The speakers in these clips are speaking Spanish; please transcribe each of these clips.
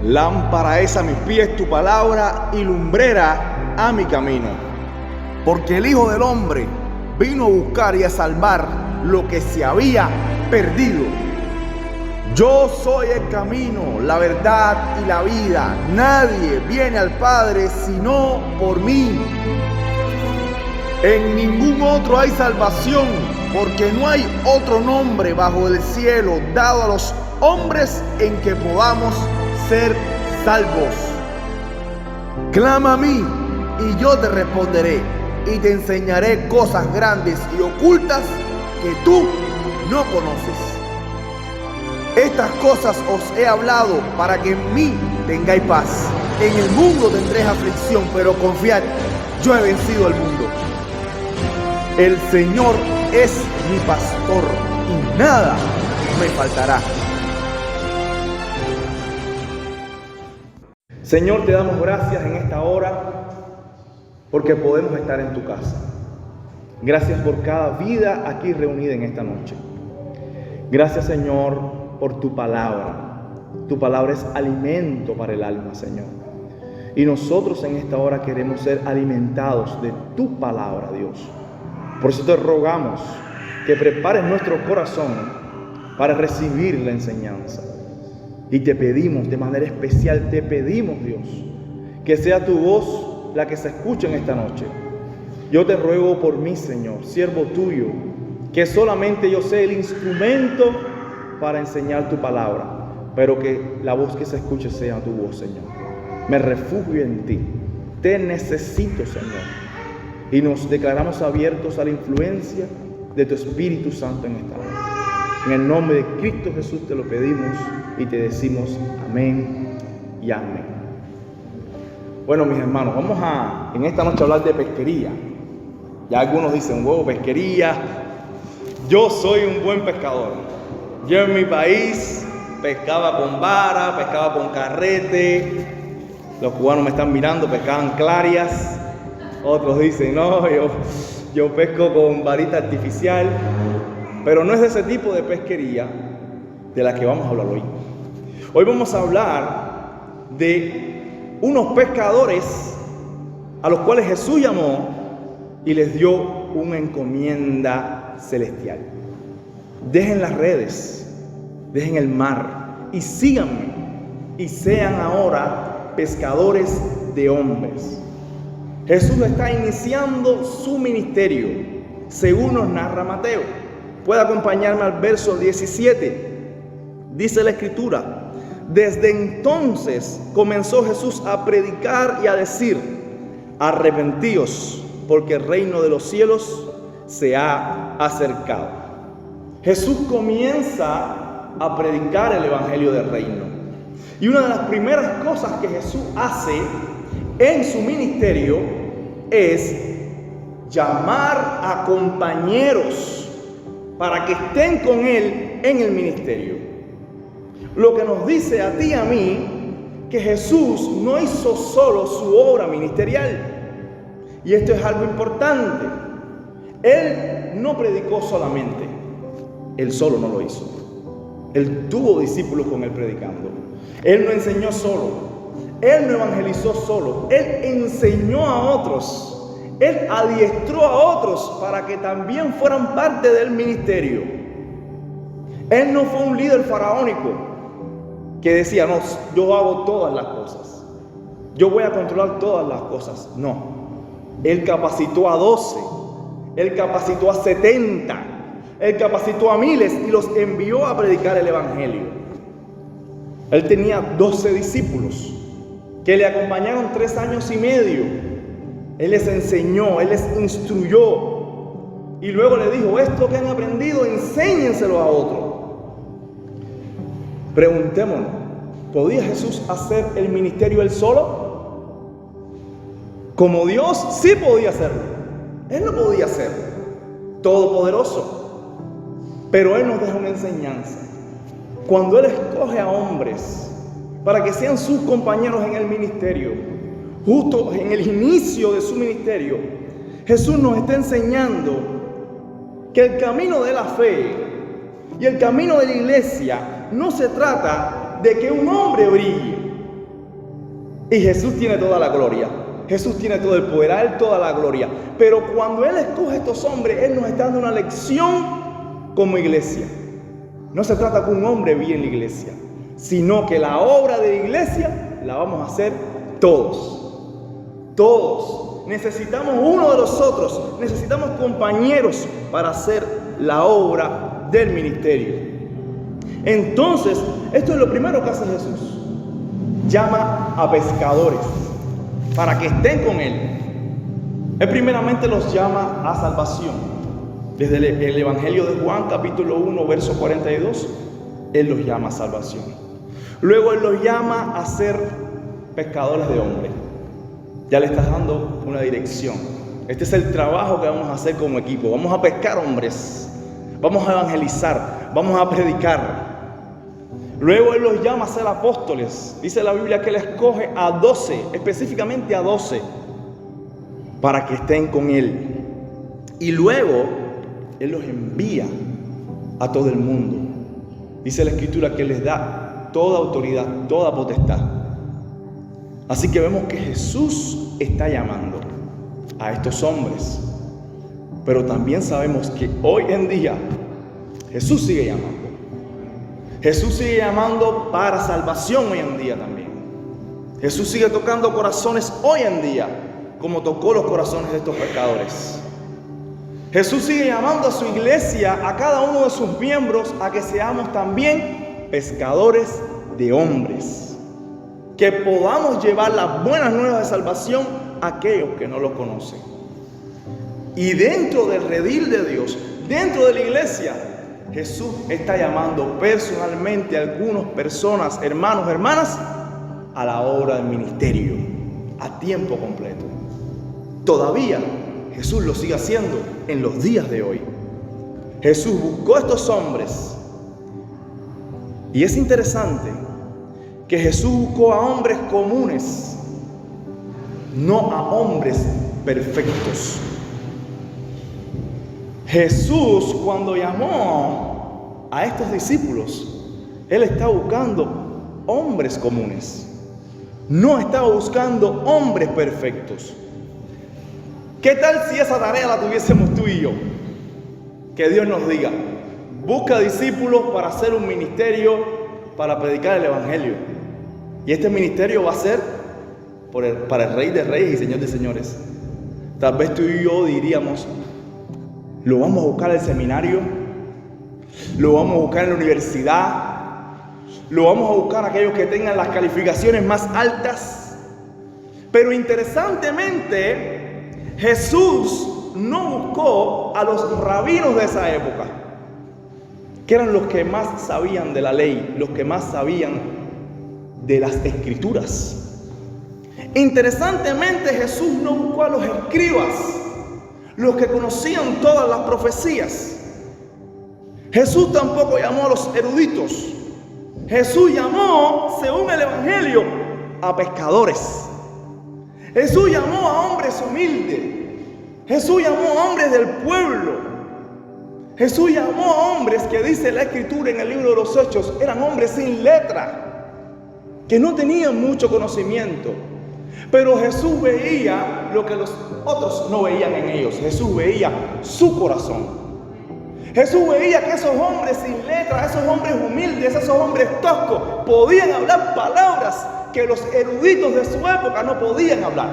Lámpara es a mis pies tu palabra y lumbrera a mi camino. Porque el Hijo del Hombre vino a buscar y a salvar lo que se había perdido. Yo soy el camino, la verdad y la vida. Nadie viene al Padre sino por mí. En ningún otro hay salvación, porque no hay otro nombre bajo el cielo dado a los hombres en que podamos ser salvos. Clama a mí y yo te responderé y te enseñaré cosas grandes y ocultas que tú no conoces. Estas cosas os he hablado para que en mí tengáis paz. En el mundo tendréis aflicción, pero confiad, yo he vencido al mundo. El Señor es mi pastor y nada me faltará. Señor, te damos gracias en esta hora porque podemos estar en tu casa. Gracias por cada vida aquí reunida en esta noche. Gracias, Señor, por tu palabra. Tu palabra es alimento para el alma, Señor. Y nosotros en esta hora queremos ser alimentados de tu palabra, Dios. Por eso te rogamos que prepares nuestro corazón para recibir la enseñanza. Y te pedimos, de manera especial, te pedimos, Dios, que sea tu voz la que se escuche en esta noche. Yo te ruego por mí, Señor, siervo tuyo, que solamente yo sea el instrumento para enseñar tu palabra, pero que la voz que se escuche sea tu voz, Señor. Me refugio en ti, te necesito, Señor, y nos declaramos abiertos a la influencia de tu Espíritu Santo en esta hora. En el nombre de Cristo Jesús te lo pedimos y te decimos amén y amén. Bueno, mis hermanos, vamos a en esta noche hablar de pesquería. Ya algunos dicen, wow, pesquería. Yo soy un buen pescador. Yo en mi país pescaba con vara, pescaba con carrete. Los cubanos me están mirando, pescaban clarias. Otros dicen, no, yo pesco con varita artificial. Pero no es de ese tipo de pesquería de la que vamos a hablar hoy. Hoy vamos a hablar de unos pescadores a los cuales Jesús llamó y les dio una encomienda celestial. Dejen las redes, dejen el mar y síganme y sean ahora pescadores de hombres. Jesús está iniciando su ministerio, según nos narra Mateo. Puede acompañarme al verso 17. Dice la Escritura: desde entonces comenzó Jesús a predicar y a decir: arrepentíos, porque el reino de los cielos se ha acercado. Jesús comienza a predicar el evangelio del reino. Y una de las primeras cosas que Jesús hace en su ministerio es llamar a compañeros para que estén con Él en el ministerio. Lo que nos dice a ti y a mí que Jesús no hizo solo su obra ministerial. Y esto es algo importante. Él no predicó solamente. Él solo no lo hizo. Él tuvo discípulos con Él predicando. Él no enseñó solo. Él no evangelizó solo. Él enseñó a otros. Él adiestró a otros para que también fueran parte del ministerio. Él no fue un líder faraónico que decía, no, yo hago todas las cosas. Yo voy a controlar todas las cosas. No. Él capacitó a 12. Él capacitó a 70. Él capacitó a miles y los envió a predicar el evangelio. Él tenía 12 discípulos que le acompañaron 3 años y medio. Él les enseñó, Él les instruyó. Y luego le dijo, esto que han aprendido, enséñenselo a otro. Preguntémonos, ¿podía Jesús hacer el ministerio Él solo? Como Dios, sí podía hacerlo. Él no podía ser todopoderoso. Pero Él nos deja una enseñanza. Cuando Él escoge a hombres para que sean sus compañeros en el ministerio, justo en el inicio de su ministerio, Jesús nos está enseñando que el camino de la fe y el camino de la iglesia no se trata de que un hombre brille, Y Jesús tiene toda la gloria. Jesús tiene todo el poder, a Él toda la gloria. Pero cuando Él escoge a estos hombres, Él nos está dando una lección como iglesia. No se trata que un hombre viva en la iglesia, sino que la obra de la iglesia la vamos a hacer todos. Todos. Necesitamos uno de los otros. Necesitamos compañeros para hacer la obra del ministerio. Entonces, esto es lo primero que hace Jesús. Llama a pescadores para que estén con Él. Él primeramente los llama a salvación. Desde el Evangelio de Juan, capítulo 1, verso 42, Él los llama a salvación. Luego Él los llama a ser pescadores de hombres. Ya le estás dando una dirección. Este es el trabajo que vamos a hacer como equipo. Vamos a pescar hombres. Vamos a evangelizar. Vamos a predicar. Luego Él los llama a ser apóstoles. Dice la Biblia que Él escoge a 12, específicamente a 12, para que estén con Él. Y luego Él los envía a todo el mundo. Dice la Escritura que les da toda autoridad, toda potestad. Así que vemos que Jesús está llamando a estos hombres. Pero también sabemos que hoy en día Jesús sigue llamando. Jesús sigue llamando para salvación hoy en día también. Jesús sigue tocando corazones hoy en día, como tocó los corazones de estos pescadores. Jesús sigue llamando a su iglesia, a cada uno de sus miembros, a que seamos también pescadores de hombres. Que podamos llevar las buenas nuevas de salvación a aquellos que no lo conocen. Y dentro del redil de Dios, dentro de la iglesia, Jesús está llamando personalmente a algunas personas, hermanos, hermanas, a la obra del ministerio, a tiempo completo. Todavía Jesús lo sigue haciendo en los días de hoy. Jesús buscó a estos hombres. Y es interesante que Jesús buscó a hombres comunes, no a hombres perfectos. Jesús, cuando llamó a estos discípulos, Él estaba buscando hombres comunes. No estaba buscando hombres perfectos. ¿Qué tal si esa tarea la tuviésemos tú y yo? Que Dios nos diga, busca discípulos para hacer un ministerio, para predicar el Evangelio. Y este ministerio va a ser para el Rey de Reyes y Señor de Señores. Tal vez tú y yo diríamos, lo vamos a buscar en el seminario, lo vamos a buscar en la universidad, lo vamos a buscar aquellos que tengan las calificaciones más altas. Pero interesantemente, Jesús no buscó a los rabinos de esa época, que eran los que más sabían de la ley, los que más sabían de las escrituras. Interesantemente, Jesús no buscó a los escribas, los que conocían todas las profecías. Jesús tampoco llamó a los eruditos. Jesús llamó, según el Evangelio, a pescadores. Jesús llamó a hombres humildes. Jesús llamó a hombres del pueblo. Jesús llamó a hombres que dice la Escritura en el libro de los Hechos, eran hombres sin letra, que no tenían mucho conocimiento. Pero Jesús veía lo que los otros no veían en ellos. Jesús veía su corazón. Jesús veía que esos hombres sin letras, esos hombres humildes, esos hombres toscos, podían hablar palabras que los eruditos de su época no podían hablar.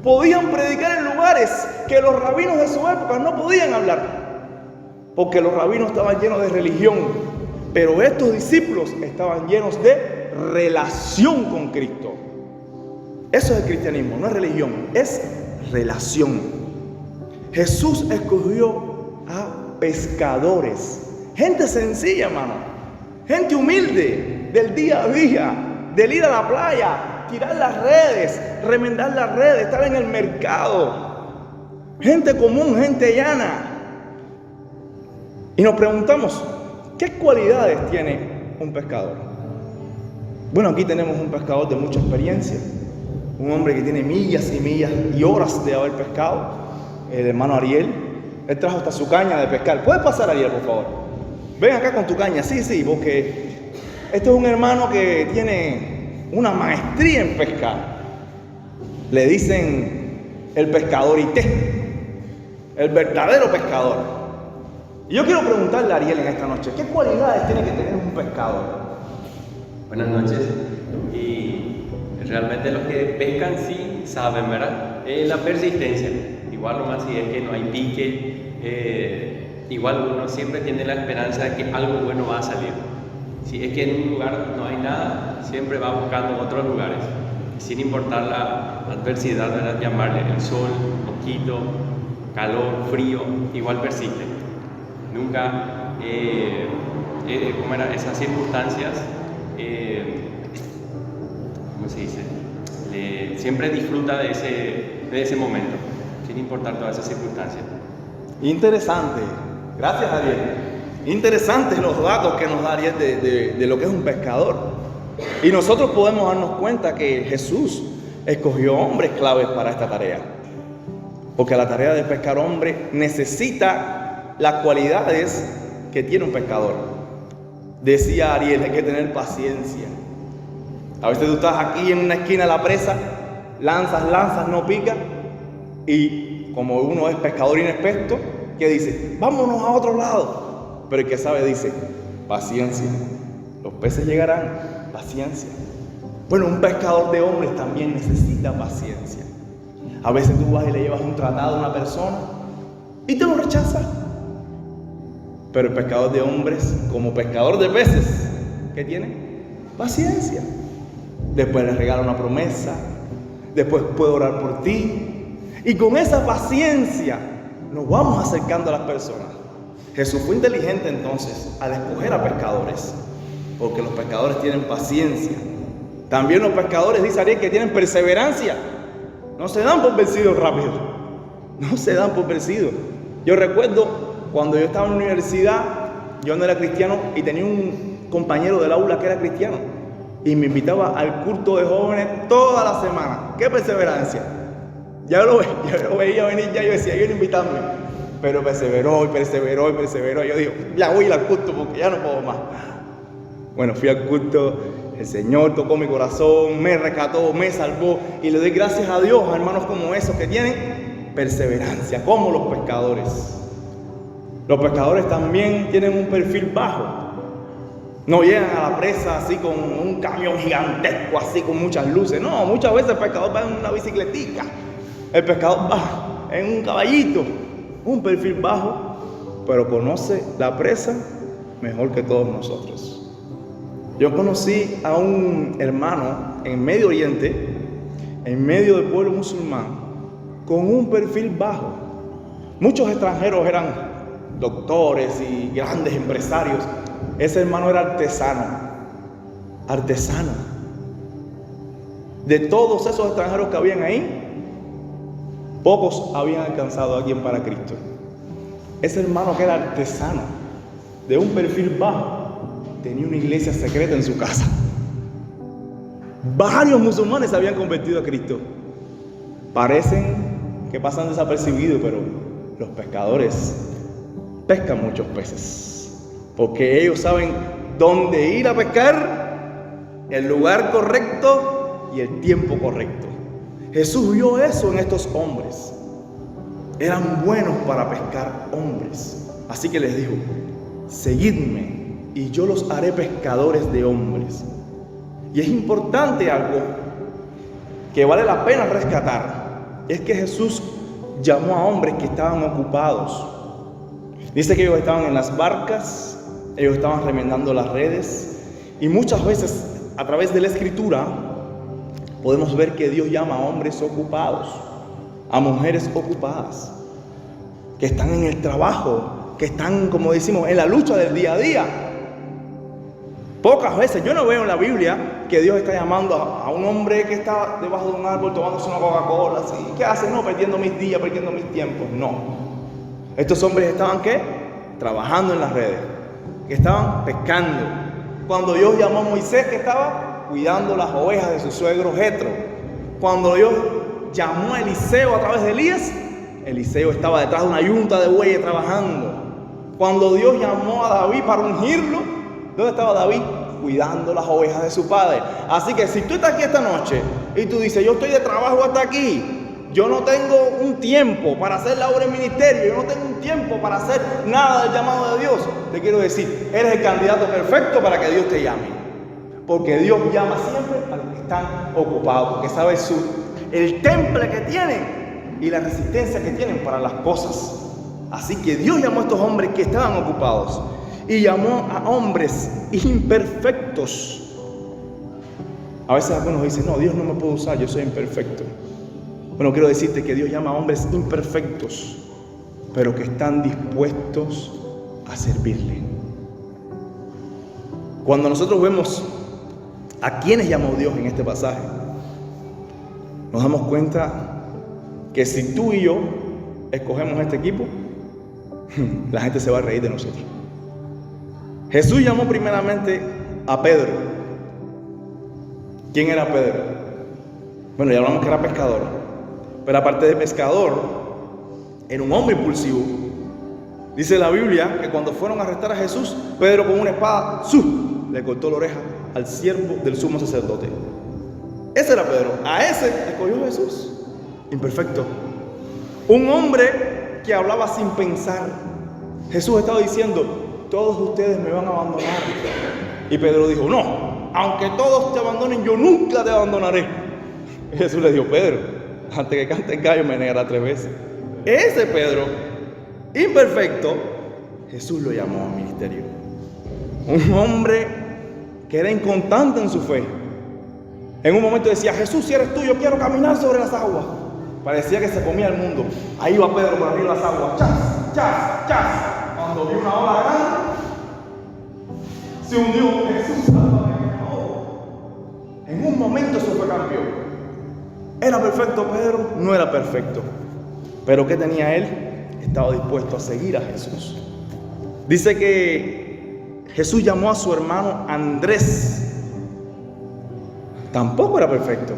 Podían predicar en lugares que los rabinos de su época no podían hablar, porque los rabinos estaban llenos de religión, pero estos discípulos estaban llenos de relación con Cristo. Eso es el cristianismo, no es religión, es relación. Jesús escogió a pescadores, gente sencilla, hermano, gente humilde, del día a día, del ir a la playa, tirar las redes, remendar las redes, estar en el mercado, gente común, gente llana. Y nos preguntamos, ¿qué cualidades tiene un pescador? Bueno, aquí tenemos un pescador de mucha experiencia, un hombre que tiene millas y millas y horas de haber pescado, el hermano Ariel. Él trajo hasta su caña de pescar. ¿Puedes pasar, Ariel, por favor? Ven acá con tu caña. Sí, porque este es un hermano que tiene una maestría en pescar. Le dicen el pescador IT, el verdadero pescador. Y yo quiero preguntarle a Ariel en esta noche, ¿qué cualidades tiene que tener un pescador? Buenas noches. Y realmente los que pescan sí saben, ¿verdad? La persistencia. Igual nomás si es que no hay pique, igual uno siempre tiene la esperanza de que algo bueno va a salir. Si es que en un lugar no hay nada, siempre va buscando otros lugares. Sin importar la adversidad, ¿verdad? Llamarle el sol, mosquito, calor, frío, igual persiste. Nunca, ¿cómo era? Esas circunstancias, ¿cómo se dice? Siempre disfruta de ese momento, sin importar todas esas circunstancias. Interesante. Gracias, Ariel. Interesantes los datos que nos da Ariel de lo que es un pescador. Y nosotros podemos darnos cuenta que Jesús escogió hombres claves para esta tarea. Porque la tarea de pescar hombre necesita las cualidades que tiene un pescador. Decía Ariel, hay que tener paciencia. A veces tú estás aquí en una esquina de la presa, lanzas, no pica. Y como uno es pescador inexperto, ¿qué dice? Vámonos a otro lado. Pero el que sabe dice, paciencia. Los peces llegarán. Paciencia. Bueno, un pescador de hombres también necesita paciencia. A veces tú vas y le llevas un tratado a una persona y te lo rechaza. Pero el pescador de hombres, como pescador de peces, ¿qué tiene? Paciencia. Después le regala una promesa, después puede orar por ti. Y con esa paciencia nos vamos acercando a las personas. Jesús fue inteligente entonces al escoger a pescadores. Porque los pescadores tienen paciencia. También los pescadores, dice Ariel, que tienen perseverancia. No se dan por vencidos rápido. No se dan por vencidos. Yo recuerdo cuando yo estaba en la universidad, yo no era cristiano y tenía un compañero del aula que era cristiano. Y me invitaba al culto de jóvenes toda la semana. ¡Qué perseverancia! Ya lo veía venir, ya yo decía, yo no invitarme. Pero perseveró. Yo digo, ya voy a ir al culto porque ya no puedo más. Bueno, fui al culto, el Señor tocó mi corazón, me rescató, me salvó y le doy gracias a Dios a hermanos como esos que tienen perseverancia, como los pescadores. Los pescadores también tienen un perfil bajo. No llegan a la presa así con un camión gigantesco, así con muchas luces. No, muchas veces el pescador va en una bicicletica, el pescador va en un caballito, un perfil bajo, pero conoce la presa mejor que todos nosotros. Yo conocí a un hermano en Medio Oriente, en medio del pueblo musulmán, con un perfil bajo. Muchos extranjeros eran doctores y grandes empresarios. Ese hermano era artesano. De todos esos extranjeros que habían ahí, pocos habían alcanzado a alguien para Cristo. Ese hermano que era artesano, de un perfil bajo, tenía una iglesia secreta en su casa. Varios musulmanes se habían convertido a Cristo. Parecen que pasan desapercibidos, pero los pescadores pescan muchos peces. Porque ellos saben dónde ir a pescar, el lugar correcto y el tiempo correcto. Jesús vio eso en estos hombres. Eran buenos para pescar hombres. Así que les dijo, seguidme y yo los haré pescadores de hombres. Y es importante algo que vale la pena rescatar. Es que Jesús llamó a hombres que estaban ocupados. Dice que ellos estaban en las barcas, ellos estaban remendando las redes. Y muchas veces a través de la Escritura podemos ver que Dios llama a hombres ocupados, a mujeres ocupadas, que están en el trabajo, que están, como decimos, en la lucha del día a día. Pocas veces, yo no veo en la Biblia que Dios está llamando a un hombre que está debajo de un árbol tomándose una Coca-Cola, así. ¿Qué hace? No, perdiendo mis días, perdiendo mis tiempos. No. Estos hombres estaban, ¿qué? Trabajando en las redes, que estaban pescando. Cuando Dios llamó a Moisés, que estaba cuidando las ovejas de su suegro Jetro. Cuando Dios llamó a Eliseo a través de Elías, Eliseo estaba detrás de una yunta de bueyes trabajando. Cuando Dios llamó a David para ungirlo, ¿dónde estaba David? cuidando las ovejas de su padre. Así que si tú estás aquí esta noche y tú dices, yo estoy de trabajo hasta aquí, yo no tengo un tiempo para hacer la obra en ministerio, yo no tengo un tiempo para hacer nada del llamado de Dios, te quiero decir, eres el candidato perfecto para que Dios te llame. Porque Dios llama siempre a los que están ocupados, porque sabe el temple que tienen y la resistencia que tienen para las cosas. Así que Dios llamó a estos hombres que estaban ocupados y llamó a hombres imperfectos. A veces algunos dicen, no, Dios no me puede usar, yo soy imperfecto. Bueno, quiero decirte que Dios llama a hombres imperfectos, pero que están dispuestos a servirle. Cuando nosotros vemos a quienes llamó Dios en este pasaje, nos damos cuenta que si tú y yo escogemos este equipo, la gente se va a reír de nosotros. Jesús llamó primeramente a Pedro. ¿Quién era Pedro? Bueno, ya hablamos que era pescador. Pero aparte de pescador, era un hombre impulsivo. Dice la Biblia que cuando fueron a arrestar a Jesús, Pedro con una espada le cortó la oreja al siervo del sumo sacerdote. Ese era Pedro. A ese escogió Jesús. Imperfecto. Un hombre que hablaba sin pensar. Jesús estaba diciendo, todos ustedes me van a abandonar. Y Pedro dijo, no, aunque todos te abandonen, yo nunca te abandonaré. Y Jesús le dijo, Pedro, antes que cante el gallo me negará 3 veces. Ese Pedro, imperfecto, Jesús lo llamó al ministerio. Un hombre que era inconstante en su fe. En un momento decía, Jesús, si eres tú, yo quiero caminar sobre las aguas. Parecía que se comía el mundo. Ahí va Pedro por arriba de las aguas. Chas, chas, chas. Cuando vio una ola grande, se hundió. Jesús salva en un momento se fue campeón. ¿Era perfecto Pedro? No era perfecto. ¿Pero qué tenía él? Estaba dispuesto a seguir a Jesús. Dice que Jesús llamó a su hermano Andrés. Tampoco era perfecto.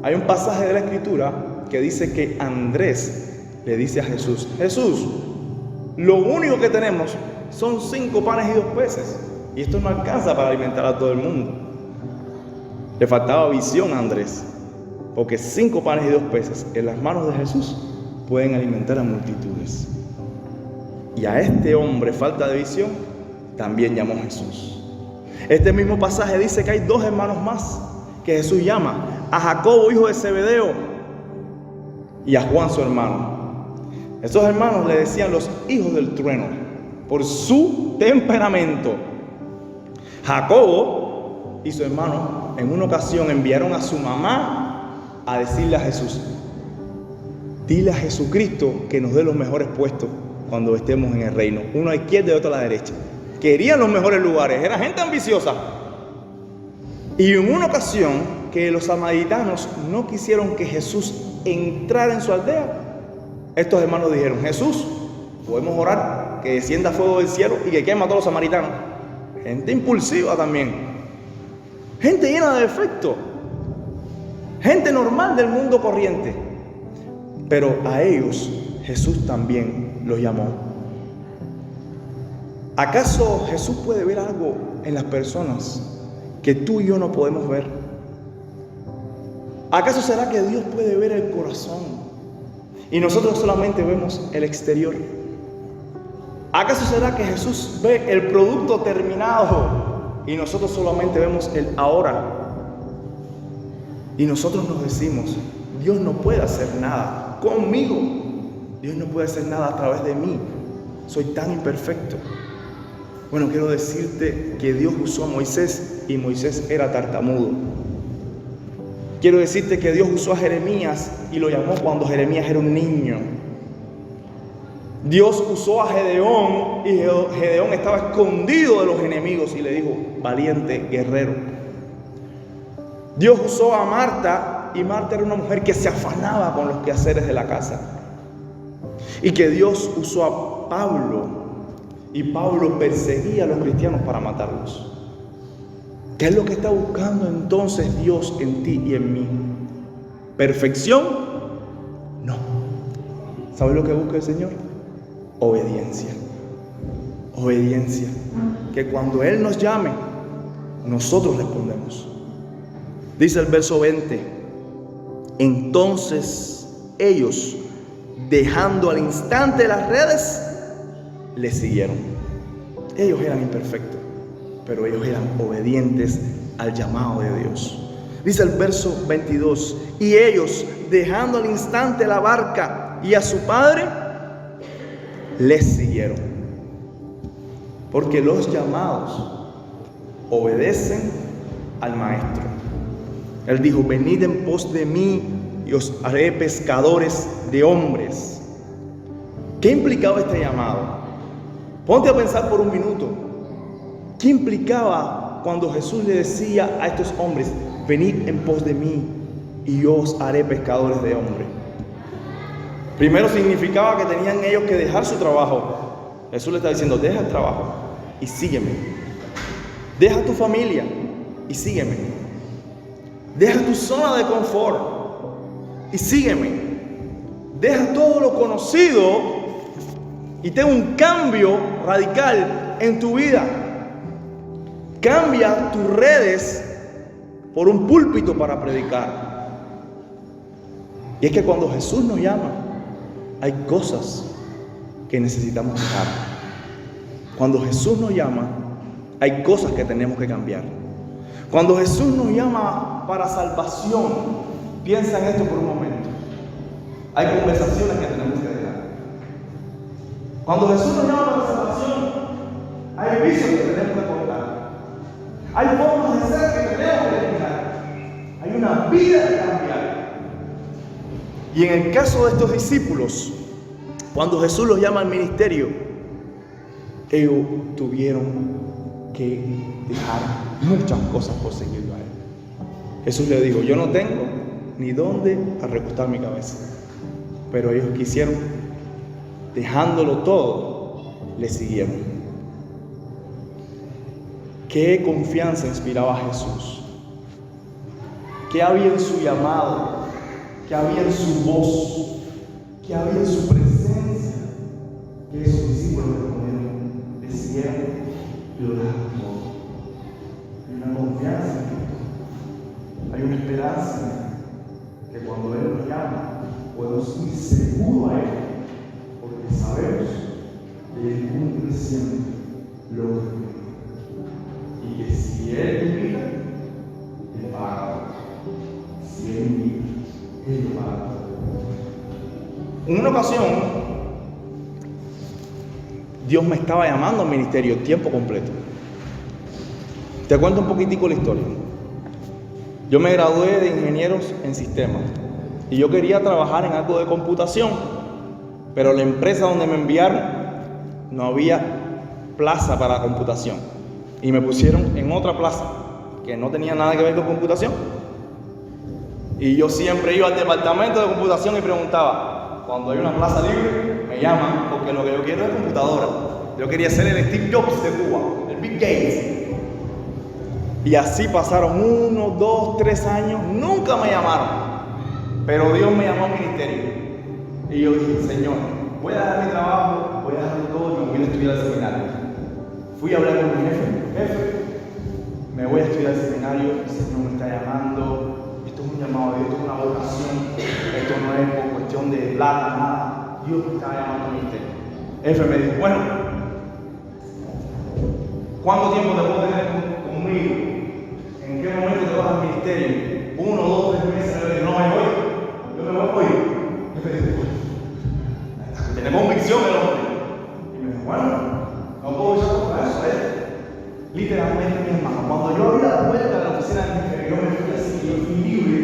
Hay un pasaje de la Escritura que dice que Andrés le dice a Jesús, Jesús, lo único que tenemos son 5 panes y 2 peces. Y esto no alcanza para alimentar a todo el mundo. Le faltaba visión a Andrés. Porque 5 panes y 2 peces en las manos de Jesús pueden alimentar a multitudes. Y a este hombre, falta de visión, también llamó Jesús. Este mismo pasaje dice que hay 2 hermanos más que Jesús llama. A Jacobo, hijo de Zebedeo, y a Juan, su hermano. Esos hermanos le decían los hijos del trueno, por su temperamento. Jacobo y su hermano en una ocasión enviaron a su mamá a decirle a Jesús, dile a Jesucristo que nos dé los mejores puestos cuando estemos en el reino, uno a la izquierda y otro a la derecha. Querían los mejores lugares, era gente ambiciosa. Y en una ocasión que los samaritanos no quisieron que Jesús entrara en su aldea, estos hermanos dijeron, Jesús, podemos orar que descienda fuego del cielo y que queme a todos los samaritanos. Gente impulsiva también, gente llena de defectos, gente normal del mundo corriente. Pero a ellos Jesús también los llamó. ¿Acaso Jesús puede ver algo en las personas que tú y yo no podemos ver? ¿Acaso será que Dios puede ver el corazón y nosotros solamente vemos el exterior? ¿Acaso será que Jesús ve el producto terminado y nosotros solamente vemos el ahora? Y nosotros nos decimos, Dios no puede hacer nada conmigo. Dios no puede hacer nada a través de mí. Soy tan imperfecto. Bueno, quiero decirte que Dios usó a Moisés y Moisés era tartamudo. Quiero decirte que Dios usó a Jeremías y lo llamó cuando Jeremías era un niño. Dios usó a Gedeón y Gedeón estaba escondido de los enemigos y le dijo, valiente guerrero. Dios usó a Marta y Marta era una mujer que se afanaba con los quehaceres de la casa. Y que Dios usó a Pablo y Pablo perseguía a los cristianos para matarlos. ¿Qué es lo que está buscando entonces Dios en ti y en mí? ¿Perfección? No. ¿Sabes lo que busca el Señor? Obediencia. Obediencia. Que cuando Él nos llame, nosotros respondemos. Dice el verso 20: entonces ellos, dejando al instante las redes, le siguieron. Ellos eran imperfectos, pero ellos eran obedientes al llamado de Dios. Dice el verso 22: y ellos, dejando al instante la barca y a su padre, les siguieron. Porque los llamados obedecen al maestro. Él dijo: venid en pos de mí y os haré pescadores de hombres. ¿Qué implicaba este llamado? Ponte a pensar por un minuto. ¿Qué implicaba cuando Jesús le decía a estos hombres: venid en pos de mí y yo os haré pescadores de hombres? Primero significaba que tenían ellos que dejar su trabajo. Jesús le está diciendo: deja el trabajo y sígueme. Deja tu familia y sígueme. Deja tu zona de confort y sígueme. Deja todo lo conocido y ten un cambio radical en tu vida. Cambia tus redes por un púlpito para predicar. Y es que cuando Jesús nos llama, hay cosas que necesitamos dejar. Cuando Jesús nos llama, hay cosas que tenemos que cambiar. Cuando Jesús nos llama para salvación, piensa en esto por un momento. Hay conversaciones que tenemos que dejar. Cuando Jesús nos llama para salvación, hay vicios que tenemos que cortar. Hay formas de ser que tenemos que eliminar. Hay una vida que cambiar. Y en el caso de estos discípulos, cuando Jesús los llama al ministerio, ellos tuvieron que dejar muchas cosas por seguirlo a Él. Jesús le dijo: yo no tengo ni dónde recostar mi cabeza. Pero ellos quisieron, dejándolo todo, le siguieron. ¿Qué confianza inspiraba a Jesús? ¿Qué había en su llamado? ¿Qué había en su voz? ¿Qué había en su presencia? Que esos discípulos respondieron, le siguieron y lo dejaron todo. Hay una confianza en esto. Hay una esperanza en esto. Que cuando Él nos llama, podemos ir seguros a Él. Porque sabemos que Él cumple siempre lo que promete. Y que si Él invita, Él paga. Si Él invita, Él paga. En una ocasión, Dios me estaba llamando al ministerio tiempo completo. Te cuento un poquitico la historia. Yo me gradué de ingenieros en sistemas y yo quería trabajar en algo de computación, pero la empresa donde me enviaron no había plaza para computación y me pusieron en otra plaza que no tenía nada que ver con computación. Y yo siempre iba al departamento de computación y preguntaba: cuando hay una plaza libre, me llaman, porque lo que yo quiero es computadora. Yo quería ser el Steve Jobs de Cuba, el Bill Gates. Y así pasaron 1, 2, 3 años, nunca me llamaron. Pero Dios me llamó al ministerio. Y yo dije: Señor, voy a dejar mi trabajo, voy a dejarlo todo y me voy a estudiar al seminario. Fui a hablar con mi jefe, me voy a estudiar al seminario, el Señor me está llamando. Esto es un llamado de Dios, esto es una vocación, esto no es por cuestión de plata, nada. Dios me estaba llamando al ministerio. Jefe me dijo: bueno, ¿cuánto tiempo te puedo tener conmigo? ¿En qué momento te vas al ministerio? 1, 2, 3 meses. Yo le dije: no, me voy. Yo me voy hoy. Jefe dijo: tiene convicción el hombre. Y me dijo: bueno, no puedo echar contra eso, Literalmente, mi hermano, cuando yo abrí la puerta de la oficina del jefe, yo me fui así, yo fui libre.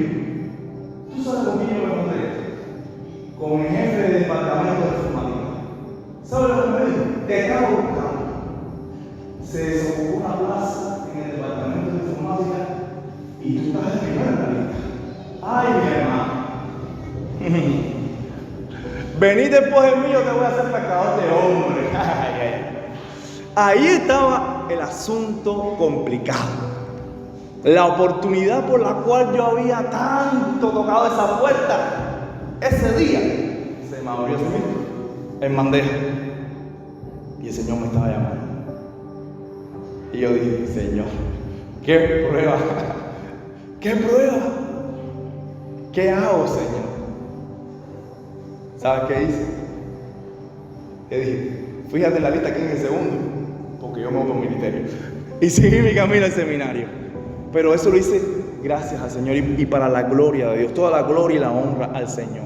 ¿Tú sabes con quién yo me encontré? Con el jefe del departamento de informática. ¿Sabes lo que me dijo? Te estaba buscando. Se desocupó una plaza en el departamento de informática y tú estás en primera en la lista. Ay, mi hermano. Venid después de mí, yo te voy a hacer pescador de hombres. Ahí estaba el asunto complicado. La oportunidad por la cual yo había tanto tocado esa puerta, ese día, se me abrió así mismo, en bandeja. Y el Señor me estaba llamando. Y yo dije: Señor, ¿Qué prueba? ¿Qué prueba? ¿Qué hago, Señor? ¿Sabes qué hice? ¿Qué dije? Fíjate en la lista quién es el segundo, porque yo me voy con ministerio. Y seguí mi camino al seminario. Pero eso lo hice gracias al Señor y para la gloria de Dios. Toda la gloria y la honra al Señor.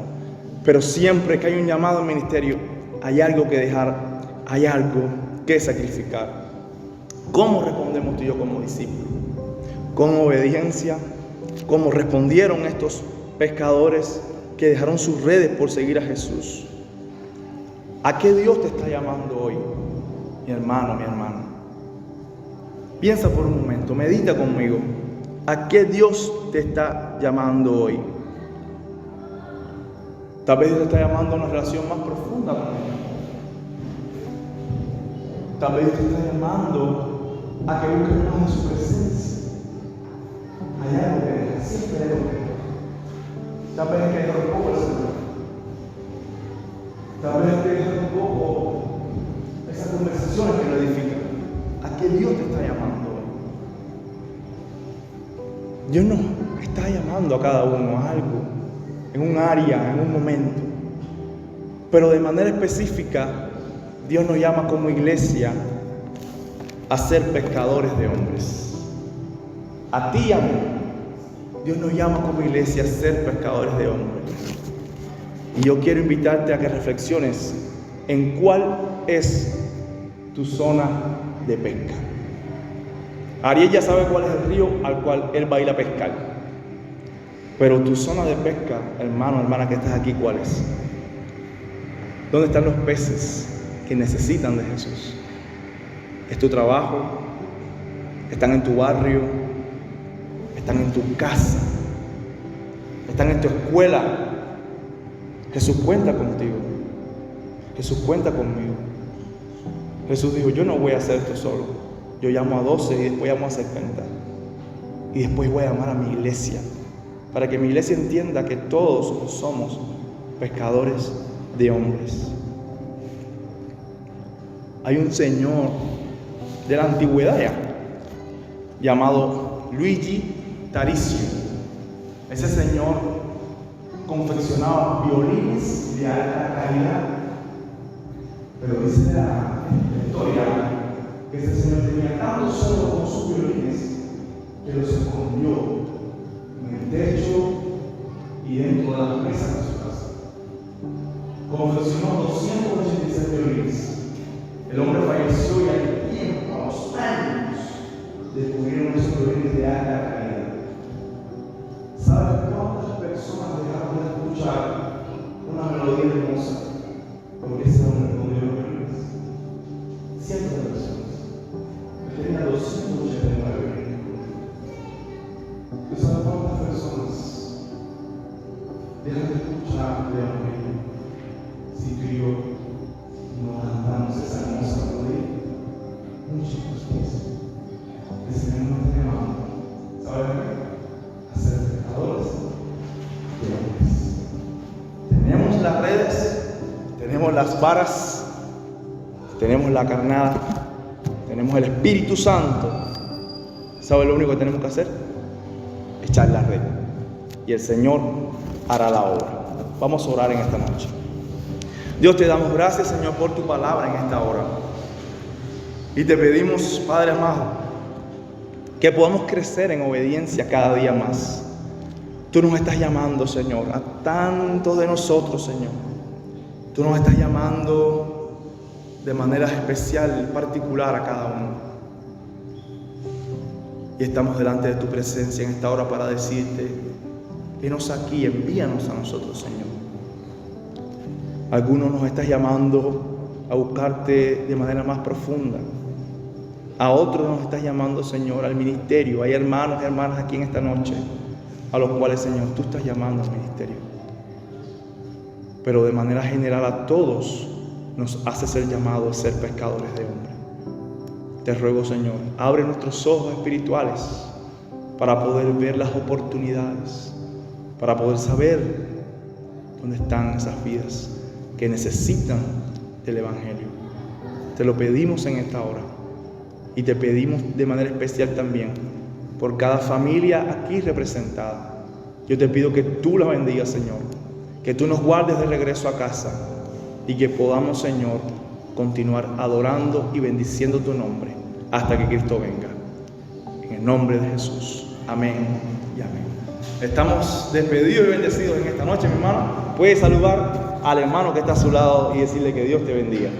Pero siempre que hay un llamado al ministerio, hay algo que dejar, hay algo que sacrificar. ¿Cómo respondemos tú y yo como discípulos? Con obediencia, como respondieron estos pescadores que dejaron sus redes por seguir a Jesús. ¿A qué Dios te está llamando hoy, mi hermano, mi hermana? Piensa por un momento, medita conmigo. ¿A qué Dios te está llamando hoy? Tal vez Dios te está llamando a una relación más profunda con Él. Tal vez Dios te está llamando a que busques más de su presencia. Hay algo que deja, siempre hay algo que deja. Tal vez hay que dejar un poco el celular. Tal vez hay que dejar un poco esas conversaciones que lo edifican. ¿A qué Dios te está llamando hoy? Dios nos está llamando a cada uno a algo, en un área, en un momento. Pero de manera específica, Dios nos llama como iglesia a ser pescadores de hombres. A ti y a mí, Dios nos llama como iglesia a ser pescadores de hombres. Y yo quiero invitarte a que reflexiones en cuál es tu zona de pesca. Ariel ya sabe cuál es el río al cual él va a ir a pescar. Pero tu zona de pesca, hermano, hermana que estás aquí, ¿cuál es? ¿Dónde están los peces que necesitan de Jesús? ¿Es tu trabajo? ¿Están en tu barrio? ¿Están en tu casa? ¿Están en tu escuela? Jesús cuenta contigo. Jesús cuenta conmigo. Jesús dijo, yo no voy a hacer esto solo. Yo llamo a 12 y después llamo a 70. Y después voy a llamar a mi iglesia. Para que mi iglesia entienda que todos somos pescadores de hombres. Hay un señor de la antigüedad ya, llamado Luigi Taricio. Ese señor confeccionaba violines de alta calidad. Pero dice la historia que ese señor tenía tanto solo con sus violines que los escondió en el techo y dentro de las mesas de su casa. Confeccionó 286 violines. El hombre falleció y al tiempo, a los años, descubrieron esos violines de alta calidad. ¿Sabes cuántas personas dejaron de escuchar una melodía hermosa porque ese hombre escondió los violines? Cientos de personas. Tenía 289 violines. ¿Tú sabes cuántas personas dejan de escuchar de hombre si tú y yo no cantamos esa hermosa melodía? Muchas personas. El Señor nos está llamando, ¿sabes qué? A ser pescadores de hombres. Tenemos las redes, tenemos las varas, tenemos la carnada, tenemos el Espíritu Santo. ¿Sabes lo único que tenemos que hacer? Echar la red. Y el Señor hará la obra. Vamos a orar en esta noche. Dios, te damos gracias, Señor, por tu palabra en esta hora. Y te pedimos, Padre amado, que podamos crecer en obediencia cada día más. Tú nos estás llamando, Señor, a tantos de nosotros, Señor. Tú nos estás llamando de manera especial, particular a cada uno. Y estamos delante de tu presencia en esta hora para decirte, venos aquí, envíanos a nosotros, Señor. Algunos nos estás llamando a buscarte de manera más profunda. A otros nos estás llamando, Señor, al ministerio. Hay hermanos y hermanas aquí en esta noche a los cuales, Señor, tú estás llamando al ministerio. Pero de manera general a todos nos haces el llamado a ser pescadores de hombres. Te ruego, Señor, abre nuestros ojos espirituales para poder ver las oportunidades, para poder saber dónde están esas vidas que necesitan del Evangelio. Te lo pedimos en esta hora y te pedimos de manera especial también por cada familia aquí representada. Yo te pido que tú la bendigas, Señor, que tú nos guardes de regreso a casa y que podamos, Señor, continuar adorando y bendiciendo tu nombre hasta que Cristo venga. En el nombre de Jesús. Amén y amén. Estamos despedidos y bendecidos en esta noche, mi hermano. Puedes saludar al hermano que está a su lado y decirle que Dios te bendiga.